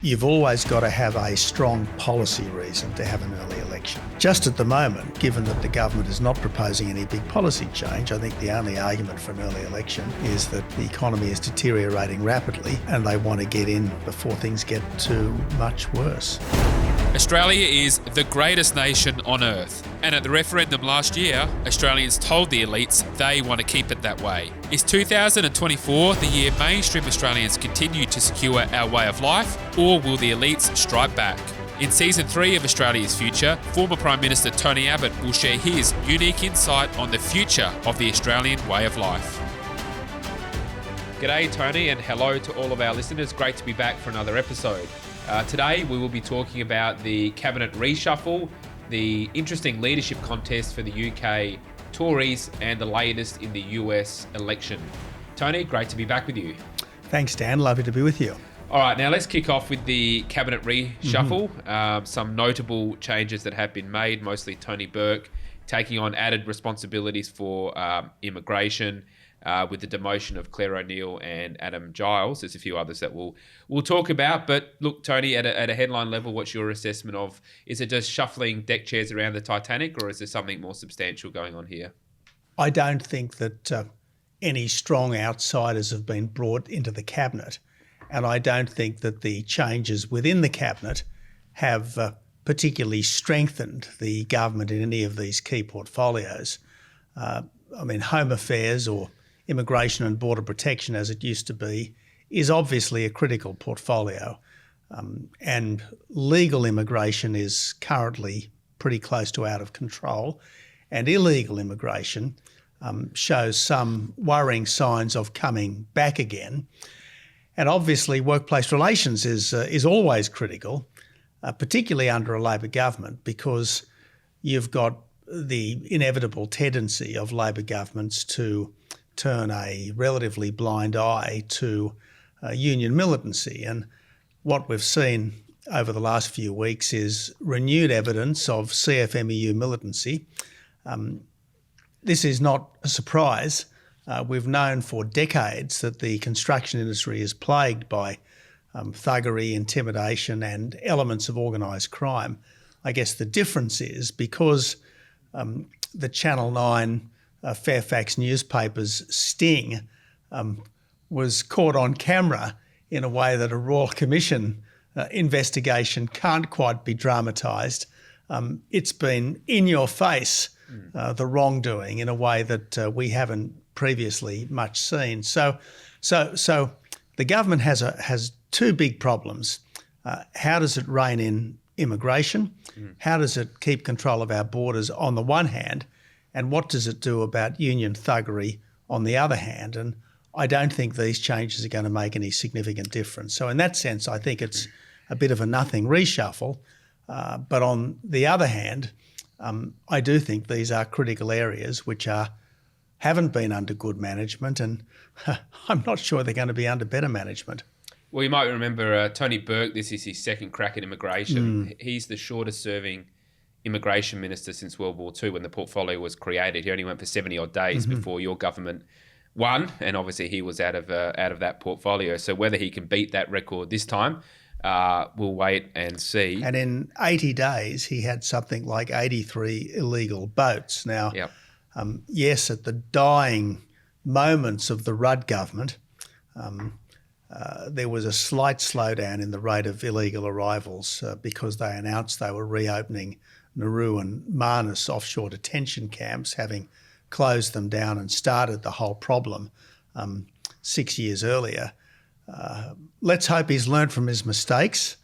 You've always got to have a strong policy reason to have an early election. Just at the moment, given that the government is not proposing any big policy change, I think the only argument for an early election is that the economy is deteriorating rapidly and they want to get in before things get too much worse. Australia is the greatest nation on earth, and at the referendum last year, Australians told the elites they want to keep it that way. Is 2024 the year mainstream Australians continue to secure our way of life, or will the elites strike back? In Season 3 of Australia's Future, former Prime Minister Tony Abbott will share his unique insight on the future of the Australian way of life. G'day Tony, and hello to all of our listeners. Great to be back for another episode. Today we will be talking about the cabinet reshuffle, the interesting leadership contest for the UK Tories, and the latest in the US election. Tony, great to be back with you. Thanks, Dan. Lovely to be with you. All right, now let's kick off with the cabinet reshuffle. Some notable changes that have been made, mostly Tony Burke taking on added responsibilities for immigration, with the demotion of Claire O'Neill and Adam Giles. There's a few others that we'll talk about. But look, Tony, at a headline level, what's your assessment of, is it just shuffling deck chairs around the Titanic, or is there something more substantial going on here? I don't think that any strong outsiders have been brought into the cabinet, and I don't think that the changes within the cabinet have particularly strengthened the government in any of these key portfolios. Home affairs, or immigration and border protection as it used to be, is obviously a critical portfolio. And legal immigration is currently pretty close to out of control. And illegal immigration shows some worrying signs of coming back again. And obviously workplace relations is always critical, particularly under a Labor government, because you've got the inevitable tendency of Labor governments to turn a relatively blind eye to union militancy. And what we've seen over the last few weeks is renewed evidence of CFMEU militancy. This is not a surprise. We've known for decades that the construction industry is plagued by thuggery, intimidation and elements of organised crime. I guess the difference is because the Channel 9 Fairfax newspaper's sting was caught on camera in a way that a Royal Commission investigation can't quite be dramatised. It's been in your face, the wrongdoing, in a way that we haven't previously much seen. So the government has two big problems. How does it rein in immigration? How does it keep control of our borders on the one hand? And what does it do about union thuggery on the other hand? And I don't think these changes are going to make any significant difference. So in that sense, I think it's a bit of a nothing reshuffle. But on the other hand, I do think these are critical areas which haven't been under good management, and I'm not sure they're going to be under better management. Well, you might remember Tony Burke, this is his second crack at immigration. He's the shortest serving immigration minister since World War II, when the portfolio was created. He only went for 70 odd days before your government won, and obviously he was out of that portfolio. So whether he can beat that record this time, we'll wait and see. And in 80 days, he had something like 83 illegal boats. Now, yes, at the dying moments of the Rudd government, there was a slight slowdown in the rate of illegal arrivals because they announced they were reopening Nauru and Manus offshore detention camps, having closed them down and started the whole problem 6 years earlier. Let's hope he's learned from his mistakes.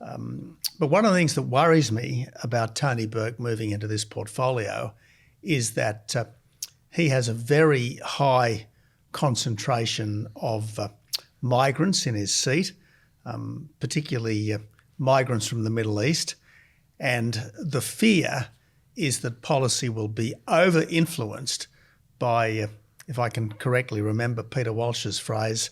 But one of the things that worries me about Tony Burke moving into this portfolio is that he has a very high concentration of migrants in his seat, particularly migrants from the Middle East. And the fear is that policy will be over-influenced by, if I can correctly remember Peter Walsh's phrase,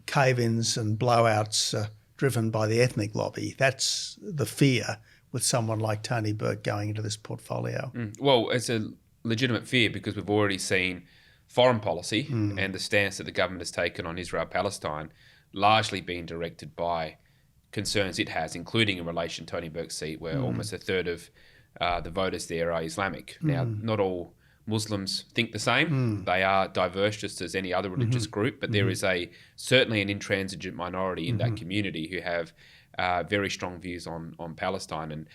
cave-ins and blowouts driven by the ethnic lobby. That's the fear with someone like Tony Burke going into this portfolio. Well, it's a legitimate fear because we've already seen foreign policy and the stance that the government has taken on Israel-Palestine largely being directed by concerns it has, including in relation to Tony Burke's seat, where almost a third of the voters there are Islamic. Now, not all Muslims think the same. They are diverse, just as any other religious group, but there is certainly an intransigent minority in that community who have very strong views on Palestine, and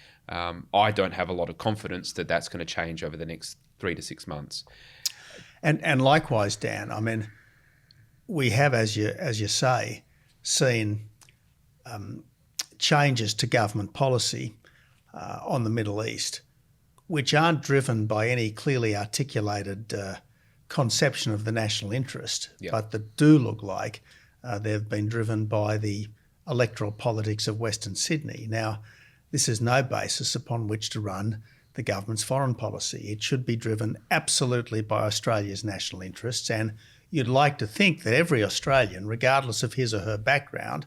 I don't have a lot of confidence that that's going to change over the next 3 to 6 months. And likewise, Dan, I mean, we have, as you say, seen changes to government policy on the Middle East, which aren't driven by any clearly articulated conception of the national interest, but that do look like they've been driven by the electoral politics of Western Sydney. Now, this is no basis upon which to run the government's foreign policy. It should be driven absolutely by Australia's national interests, and you'd like to think that every Australian, regardless of his or her background,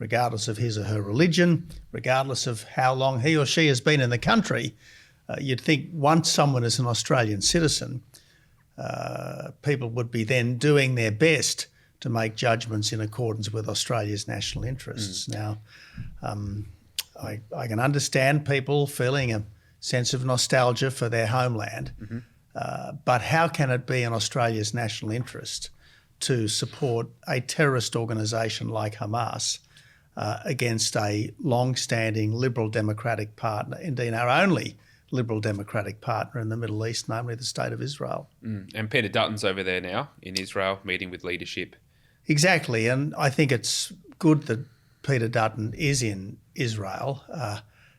regardless of his or her religion, regardless of how long he or she has been in the country, you'd think once someone is an Australian citizen, people would be then doing their best to make judgments in accordance with Australia's national interests. Now, I can understand people feeling a sense of nostalgia for their homeland, but how can it be in Australia's national interest to support a terrorist organisation like Hamas against a long-standing Liberal Democratic partner, indeed our only Liberal Democratic partner in the Middle East, namely the State of Israel? And Peter Dutton's over there now in Israel, meeting with leadership. Exactly, and I think it's good that Peter Dutton is in Israel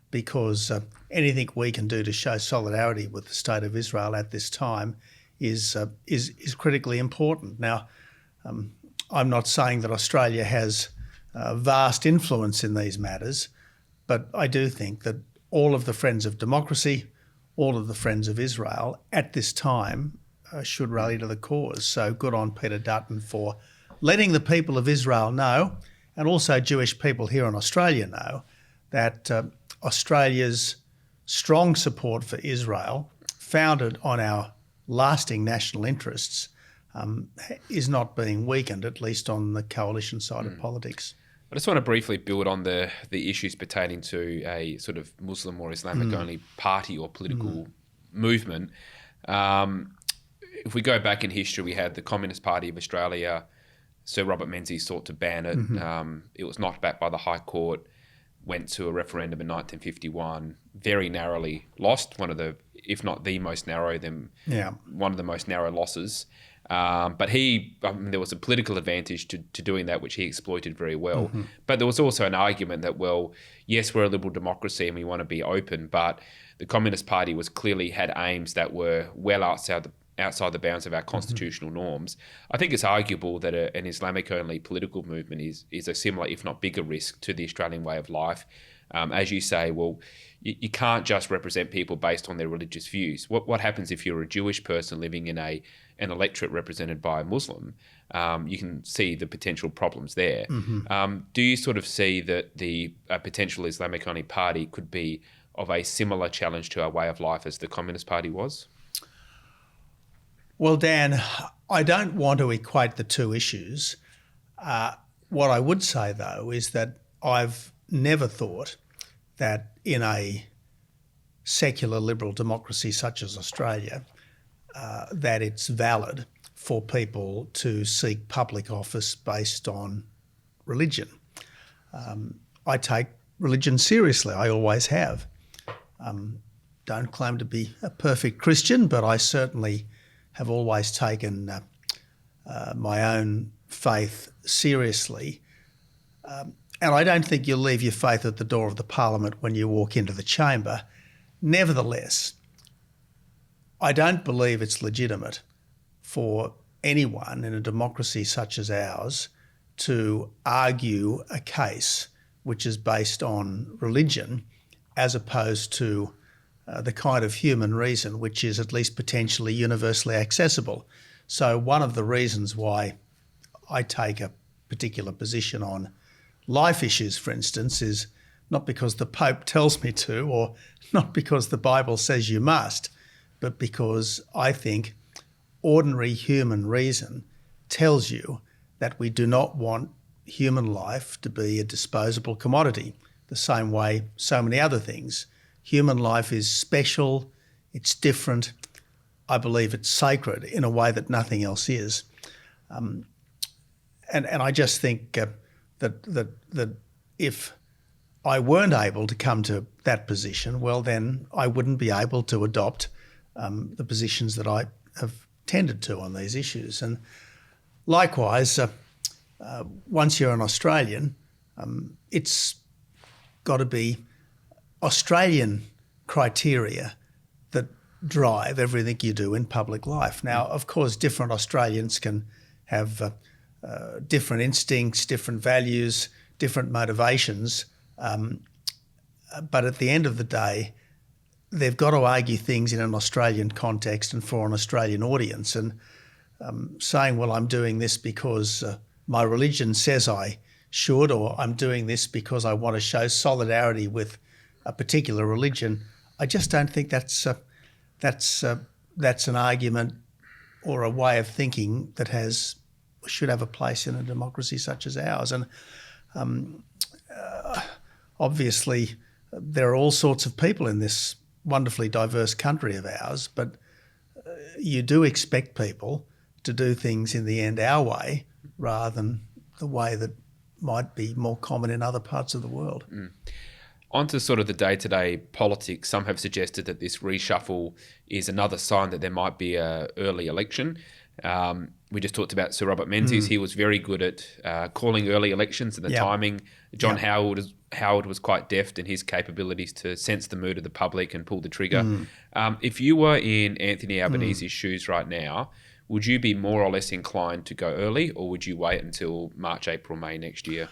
because anything we can do to show solidarity with the State of Israel at this time is critically important. Now, I'm not saying that Australia has vast influence in these matters, but I do think that all of the friends of democracy, all of the friends of Israel at this time should rally to the cause. So good on Peter Dutton for letting the people of Israel know, and also Jewish people here in Australia know, that Australia's strong support for Israel, founded on our lasting national interests, is not being weakened, at least on the coalition side of politics. I just want to briefly build on the issues pertaining to a sort of Muslim or Islamic-only party or political movement. If we go back in history, we had the Communist Party of Australia. Sir Robert Menzies sought to ban it. It was knocked back by the High Court, went to a referendum in 1951, very narrowly lost, one of the, if not the most narrow, one of the most narrow losses. But there was a political advantage to doing that, which he exploited very well. But there was also an argument that, well, yes, we're a liberal democracy and we want to be open, but the Communist Party clearly had aims that were well outside the bounds of our constitutional norms. I think it's arguable that an Islamic-only political movement is a similar, if not bigger, risk to the Australian way of life. As you say, well, you can't just represent people based on their religious views. What happens if you're a Jewish person living in an electorate represented by a Muslim? You can see the potential problems there. Do you sort of see that the potential Islamic-only party could be of a similar challenge to our way of life as the Communist Party was? Well, Dan, I don't want to equate the two issues. What I would say, though, is that I've never thought that in a secular liberal democracy such as Australia, that it's valid for people to seek public office based on religion. I take religion seriously. I always have. Don't claim to be a perfect Christian, but I certainly have always taken my own faith seriously. And I don't think you'll leave your faith at the door of the Parliament when you walk into the chamber. Nevertheless, I don't believe it's legitimate for anyone in a democracy such as ours to argue a case which is based on religion as opposed to the kind of human reason which is at least potentially universally accessible. So one of the reasons why I take a particular position on life issues, for instance, is not because the Pope tells me to, or not because the Bible says you must, but because I think ordinary human reason tells you that we do not want human life to be a disposable commodity, the same way so many other things. Human life is special, it's different. I believe it's sacred in a way that nothing else is. And I just think that if I weren't able to come to that position, well, then I wouldn't be able to adopt the positions that I have tended to on these issues. And likewise, once you're an Australian, it's got to be Australian criteria that drive everything you do in public life. Now, of course, different Australians can have different instincts, different values, different motivations, but at the end of the day, they've got to argue things in an Australian context and for an Australian audience. And saying, well, I'm doing this because my religion says I should, or I'm doing this because I want to show solidarity with a particular religion, I just don't think that's an argument or a way of thinking that should have a place in a democracy such as ours. And obviously, there are all sorts of people in this wonderfully diverse country of ours, but you do expect people to do things in the end our way rather than the way that might be more common in other parts of the world. On to sort of the day-to-day politics, some have suggested that this reshuffle is another sign that there might be an early election. We just talked about Sir Robert Menzies. He was very good at calling early elections and the timing. John Howard was quite deft in his capabilities to sense the mood of the public and pull the trigger. If you were in Anthony Albanese's shoes right now, would you be more or less inclined to go early, or would you wait until March, April, May next year?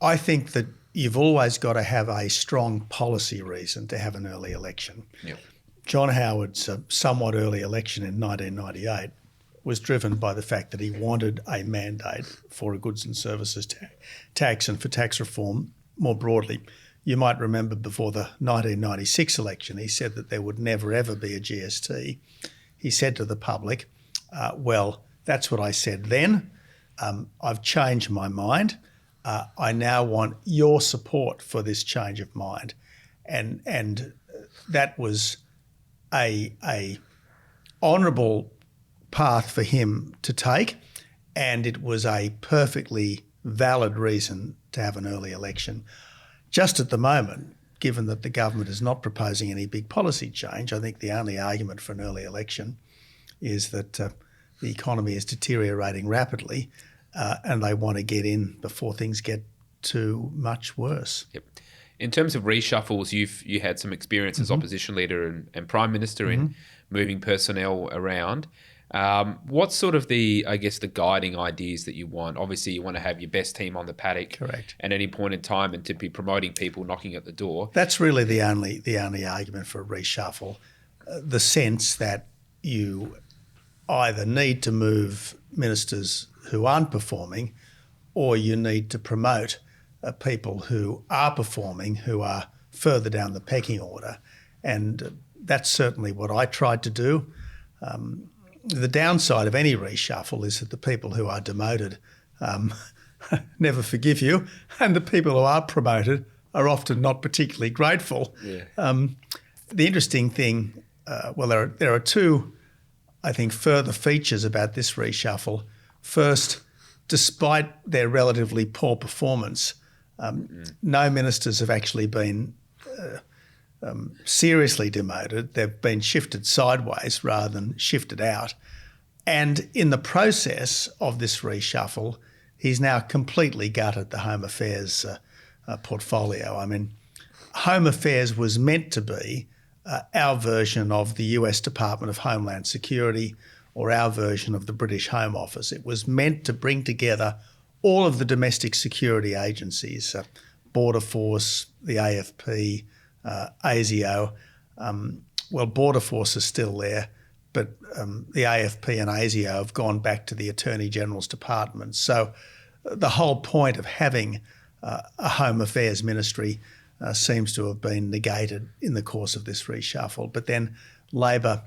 I think that you've always got to have a strong policy reason to have an early election. Yep. John Howard's somewhat early election in 1998 was driven by the fact that he wanted a mandate for a goods and services tax and for tax reform more broadly. You might remember before the 1996 election, he said that there would never ever be a GST. He said to the public, well, that's what I said then. I've changed my mind. I now want your support for this change of mind. And that was a honourable path for him to take, and it was a perfectly valid reason to have an early election. Just at the moment, given that the government is not proposing any big policy change, I think the only argument for an early election is that the economy is deteriorating rapidly and they want to get in before things get too much worse. Yep. In terms of reshuffles, you had some experience as opposition leader and Prime Minister in moving personnel around. What's sort of the guiding ideas that you want? Obviously, you want to have your best team on the paddock, correct, at any point in time, and to be promoting people knocking at the door. That's really the only argument for a reshuffle. The sense that you either need to move ministers who aren't performing, or you need to promote people who are performing, who are further down the pecking order. And that's certainly what I tried to do. The downside of any reshuffle is that the people who are demoted never forgive you, and the people who are promoted are often not particularly grateful. Yeah. The interesting thing, there are two, I think, further features about this reshuffle. First, despite their relatively poor performance, no ministers have actually been seriously demoted. They've been shifted sideways rather than shifted out. And in the process of this reshuffle, he's now completely gutted the Home Affairs portfolio. I mean, Home Affairs was meant to be our version of the US Department of Homeland Security or our version of the British Home Office. It was meant to bring together all of the domestic security agencies, Border Force, the AFP, ASIO. Border Force is still there, but the AFP and ASIO have gone back to the Attorney General's department. So the whole point of having a Home Affairs ministry seems to have been negated in the course of this reshuffle. But then Labor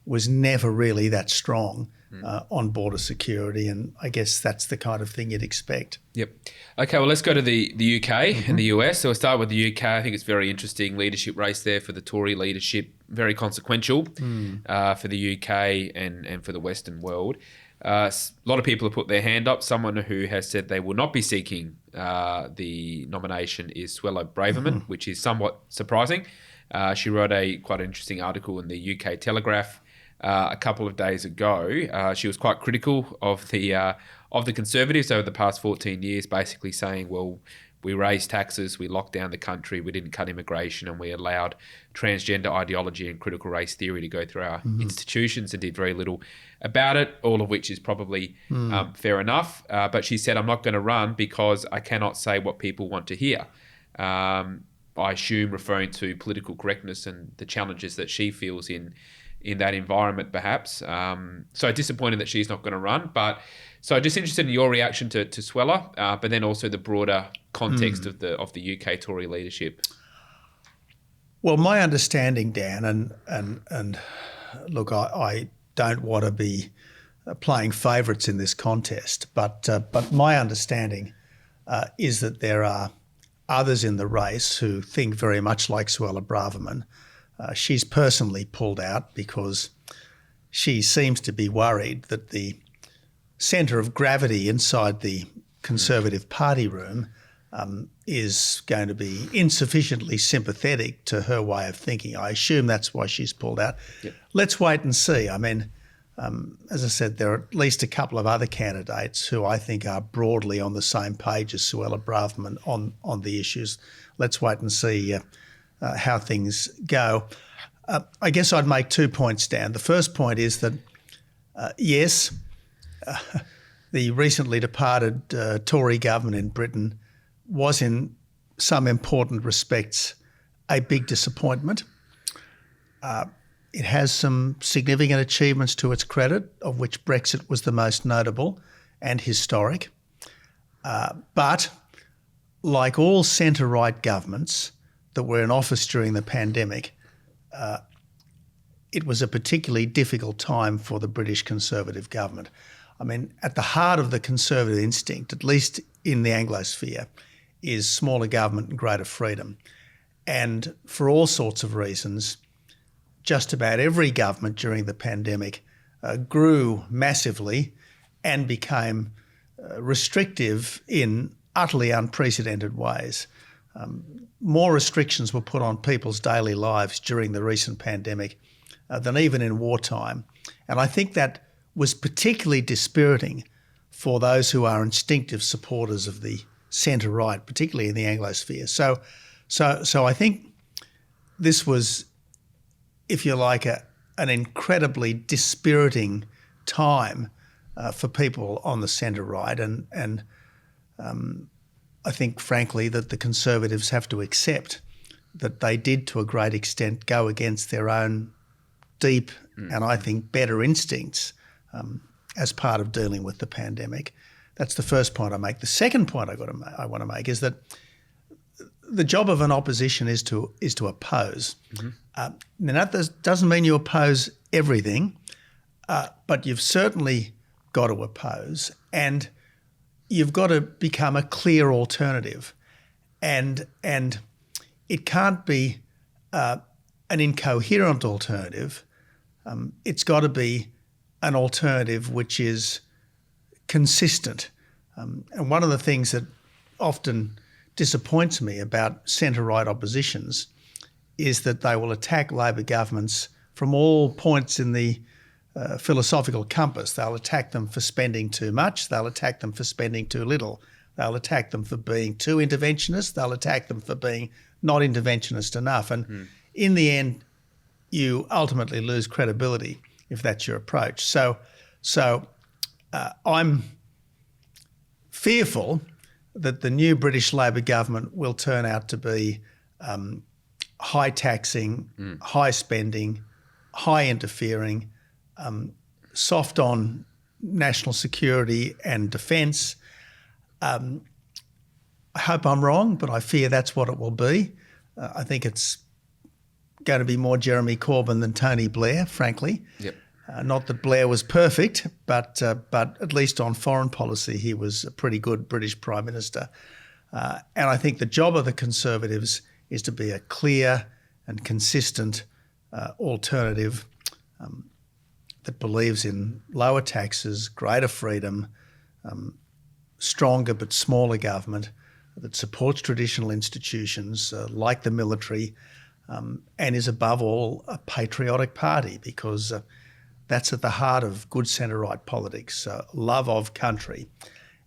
was never really that strong on border security, and I guess that's the kind of thing you'd expect. Yep. Okay, well, let's go to the UK and the US. So we'll start with the UK. I think it's very interesting leadership race there for the Tory leadership, very consequential for the UK and for the Western world. A lot of people have put their hand up. Someone who has said they will not be seeking the nomination is Suella Braverman, which is somewhat surprising. She wrote a quite interesting article in the UK Telegraph a couple of days ago. She was quite critical of the Conservatives over the past 14 years, basically saying, well, we raised taxes, we locked down the country, we didn't cut immigration, and we allowed transgender ideology and critical race theory to go through our institutions and did very little about it, all of which is probably fair enough. But she said, I'm not going to run because I cannot say what people want to hear. I assume referring to political correctness and the challenges that she feels in that environment, perhaps. So disappointed that she's not going to run. But so just interested in your reaction to Suella, but then also the broader context of the UK Tory leadership. Well, my understanding, Dan, and look, I don't want to be playing favourites in this contest, but my understanding is that there are others in the race who think very much like Suella Braverman. She's personally pulled out because she seems to be worried that the centre of gravity inside the Conservative Party room is going to be insufficiently sympathetic to her way of thinking. I assume that's why she's pulled out. Yep. Let's wait and see. I mean, as I said, there are at least a couple of other candidates who I think are broadly on the same page as Suella Braverman on the issues. Let's wait and see how things go. I guess I'd make 2 points, Dan. The first point is that, yes, the recently departed Tory government in Britain was in some important respects a big disappointment. It has some significant achievements to its credit, of which Brexit was the most notable and historic. But like all centre-right governments that were in office during the pandemic, it was a particularly difficult time for the British Conservative government. I mean, at the heart of the Conservative instinct, at least in the Anglosphere, is smaller government and greater freedom. And for all sorts of reasons, just about every government during the pandemic grew massively and became restrictive in utterly unprecedented ways. More restrictions were put on people's daily lives during the recent pandemic than even in wartime. And I think that was particularly dispiriting for those who are instinctive supporters of the centre-right, particularly in the Anglosphere. So I think this was, if you like, an incredibly dispiriting time for people on the centre-right. And I think, frankly, that the Conservatives have to accept that they did, to a great extent, go against their own deep and, I think, better instincts as part of dealing with the pandemic. That's the first point I make. The second point I want to make is that the job of an opposition is to oppose. Now, that doesn't mean you oppose everything, but you've certainly got to oppose, and you've got to become a clear alternative, and it can't be an incoherent alternative. It's got to be an alternative which is consistent. And one of the things that often disappoints me about centre-right oppositions is that they will attack Labor governments from all points in the philosophical compass. They'll attack them for spending too much. They'll attack them for spending too little. They'll attack them for being too interventionist. They'll attack them for being not interventionist enough. And in the end, you ultimately lose credibility if that's your approach. So I'm fearful that the new British Labor government will turn out to be high taxing, high spending, high interfering, soft on national security and defence. I hope I'm wrong, but I fear that's what it will be. I think it's going to be more Jeremy Corbyn than Tony Blair, frankly. Yep. Not that Blair was perfect, but at least on foreign policy, he was a pretty good British Prime Minister. And I think the job of the Conservatives is to be a clear and consistent alternative that believes in lower taxes, greater freedom, stronger but smaller government, that supports traditional institutions like the military, and is above all a patriotic party, because that's at the heart of good centre-right politics, love of country.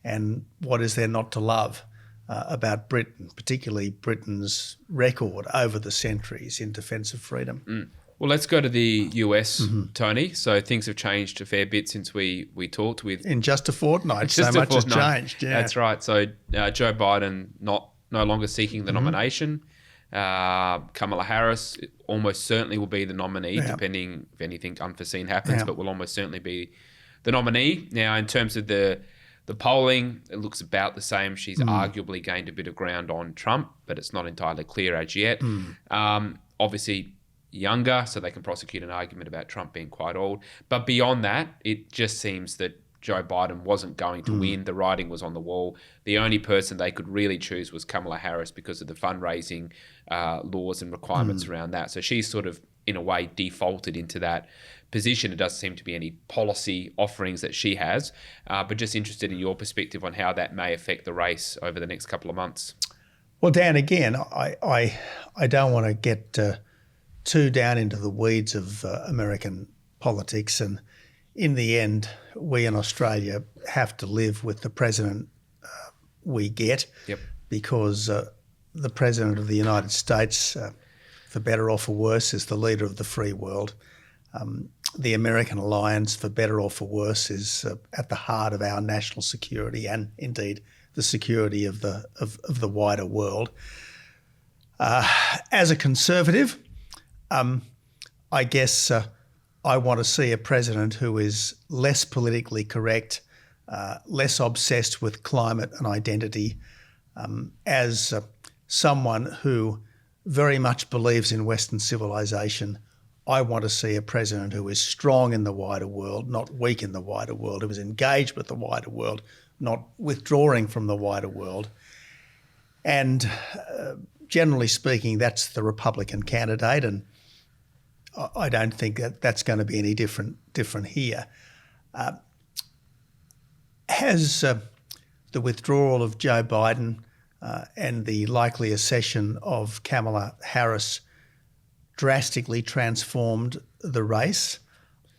And what is there not to love about Britain, particularly Britain's record over the centuries in defence of freedom? Well, let's go to the US, Tony. So things have changed a fair bit since we talked with... In just a fortnight, so much has changed. Yeah. That's right. So Joe Biden no longer seeking the nomination. Kamala Harris almost certainly will be the nominee, depending if anything unforeseen happens, but will almost certainly be the nominee. Now, in terms of the polling, it looks about the same. She's arguably gained a bit of ground on Trump, but it's not entirely clear as yet. Obviously younger, so they can prosecute an argument about Trump being quite old. But beyond that, it just seems that Joe Biden wasn't going to win. The writing was on the wall. The only person they could really choose was Kamala Harris because of the fundraising laws and requirements around that. So she's sort of, in a way, defaulted into that position. It doesn't seem to be any policy offerings that she has. But just interested in your perspective on how that may affect the race over the next couple of months. Well, Dan, again, I don't want to get too down into the weeds of American politics, and in the end, we in Australia have to live with the president we get, because the president of the United States, for better or for worse, is the leader of the free world. The American alliance, for better or for worse, is at the heart of our national security and indeed the security of the wider world. As a Conservative, I guess I want to see a president who is less politically correct, less obsessed with climate and identity. As someone who very much believes in Western civilization, I want to see a president who is strong in the wider world, not weak in the wider world, who is engaged with the wider world, not withdrawing from the wider world. And generally speaking, that's the Republican candidate, and I don't think that that's going to be any different here. Has the withdrawal of Joe Biden and the likely accession of Kamala Harris drastically transformed the race?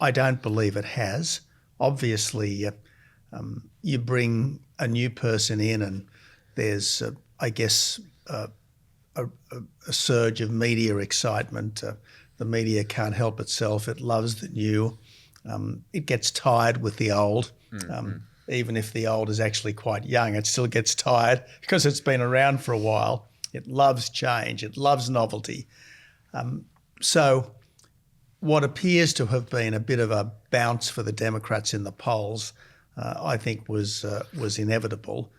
I don't believe it has. Obviously, you bring a new person in and there's, I guess, a surge of media excitement. The media can't help itself. It loves the new. It gets tired with the old. Even if the old is actually quite young, it still gets tired because it's been around for a while. It loves change. It loves novelty. So what appears to have been a bit of a bounce for the Democrats in the polls, I think was inevitable.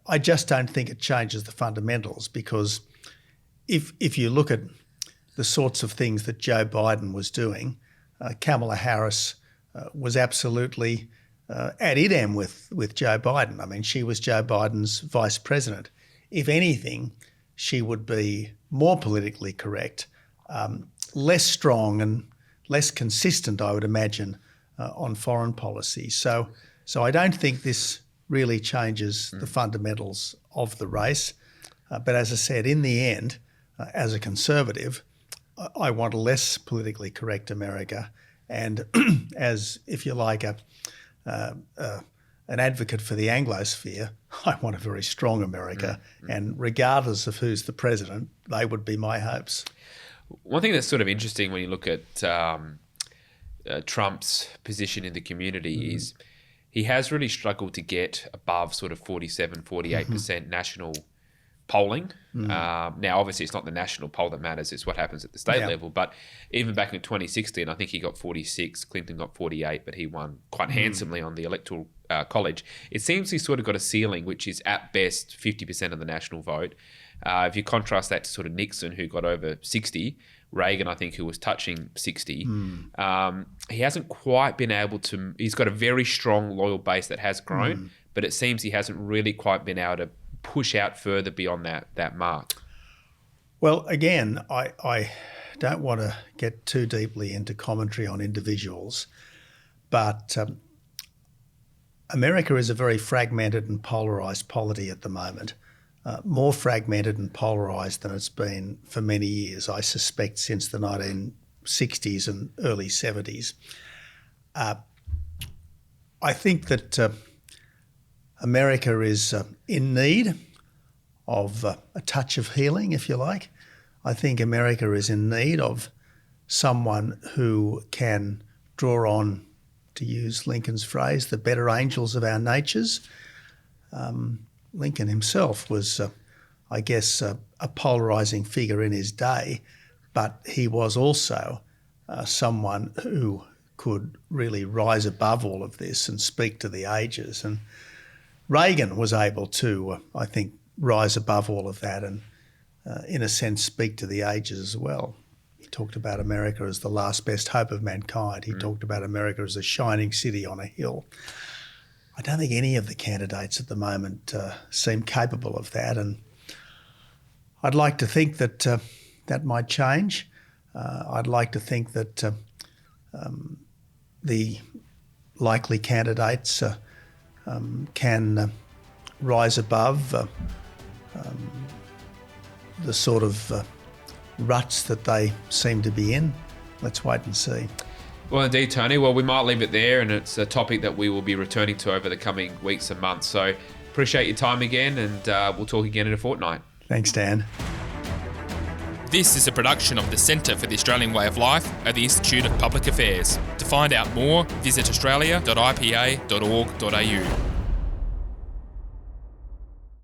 I just don't think it changes the fundamentals, because if you look at the sorts of things that Joe Biden was doing, Kamala Harris was absolutely ad idem with Joe Biden. I mean, she was Joe Biden's vice president. If anything, she would be more politically correct, less strong and less consistent, I would imagine, on foreign policy. So I don't think this really changes the fundamentals of the race. But as I said, in the end, as a Conservative, I want a less politically correct America, and as, if you like, an advocate for the Anglosphere, I want a very strong America, and regardless of who's the president, they would be my hopes. One thing that's sort of interesting when you look at Trump's position in the community is he has really struggled to get above sort of 47, 48% national polling. Now, obviously, it's not the national poll that matters. It's what happens at the state level. But even back in 2016, I think he got 46. Clinton got 48, but he won quite handsomely on the Electoral College. It seems he's sort of got a ceiling, which is at best 50% of the national vote. If you contrast that to sort of Nixon, who got over 60, Reagan, I think, who was touching 60, he hasn't quite been able to. He's got a very strong, loyal base that has grown, but it seems he hasn't really quite been able to push out further beyond that mark. Well, again, I don't want to get too deeply into commentary on individuals, but America is a very fragmented and polarised polity at the moment. More fragmented and polarised than it's been for many years, I suspect, since the 1960s and early 70s. I think that America is in need of a touch of healing, if you like. I think America is in need of someone who can draw on, to use Lincoln's phrase, the better angels of our natures. Lincoln himself was, I guess, a polarising figure in his day, but he was also someone who could really rise above all of this and speak to the ages. And Reagan was able to, I think, rise above all of that and, in a sense, speak to the ages as well. He talked about America as the last best hope of mankind. He talked about America as a shining city on a hill. I don't think any of the candidates at the moment seem capable of that, and I'd like to think that that might change. I'd like to think that the likely candidates can rise above the sort of ruts that they seem to be in. Let's wait and see. Well, indeed, Tony. Well, we might leave it there, and it's a topic that we will be returning to over the coming weeks and months. So appreciate your time again, and we'll talk again in a fortnight. Thanks, Dan. This is a production of the Centre for the Australian Way of Life at the Institute of Public Affairs. To find out more, visit australia.ipa.org.au.